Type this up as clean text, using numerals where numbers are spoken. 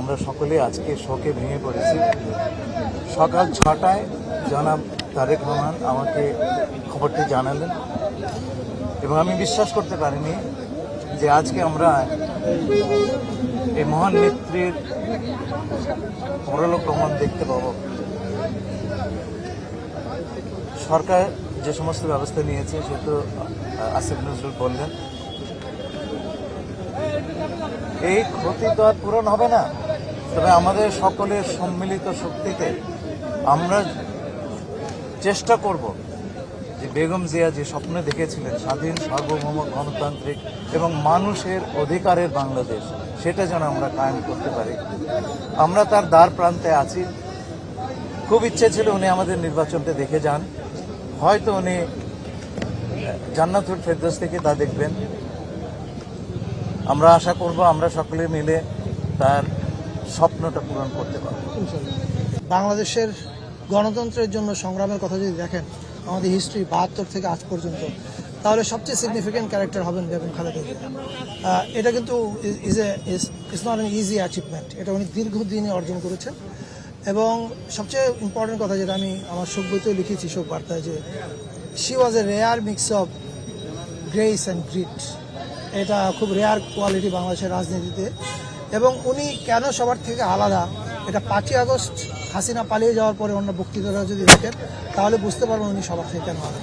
আমরা সকলে আজকে শোকে ভেঙে পড়েছি। সকাল 6টায় জনাব তারেক রহমান আমাকে খবরটি জানালেন এবং আমি বিশ্বাস করতে পারিনি যে আজকে আমরা এই মহান নেত্রীর পরলোক গমন দেখতে পাব। সরকার যে সমস্ত ব্যবস্থা নিয়েছে সেটা আসিফ নজরুল বললেন, এই ক্ষতি তো আর পূরণ হবে না, তবে আমাদের সকলের সম্মিলিত শক্তিতে আমরা চেষ্টা করব যে বেগম জিয়া যে স্বপ্ন দেখেছিলেন স্বাধীন, সার্বভৌম, গণতান্ত্রিক এবং মানুষের অধিকারের বাংলাদেশ, সেটা যেন আমরা কায়েম করতে পারি। আমরা তার দ্বার প্রান্তে আছি। খুব ইচ্ছে ছিল উনি আমাদের নির্বাচনটা দেখে যান, হয়তো উনি জান্নাতুল ফেরদৌস থেকে তা দেখবেন। আমরা আশা করব আমরা সকলে মিলে তার স্বপ্নটা পূরণ করতে পারব। বাংলাদেশের গণতন্ত্রের জন্য সংগ্রামের কথা যদি দেখেন আমাদের হিস্ট্রি 72 থেকে আজ পর্যন্ত, তাহলে সবচেয়ে সিগনিফিক্যান্ট ক্যারেক্টার হবেন বেগম খালেদা জিয়া। এটা কিন্তু is not an easy achievement, এটা উনি দীর্ঘদিনে অর্জন করেছেন। এবং সবচেয়ে ইম্পর্টেন্ট কথা যেটা আমি আমার শোক বইতেও লিখেছি, শোক বার্তায়, যে she was a rare mix of grace and grit. এটা খুব রেয়ার কোয়ালিটি বাংলাদেশের রাজনীতিতে। এবং উনি কেন সবার থেকে আলাদা, এটা 5ই আগস্ট হাসিনা পালিয়ে যাওয়ার পরে অন্য বক্তৃতারা যদি দেখেন তাহলে বুঝতে পারবেন উনি সবার থেকে কেন আলাদা।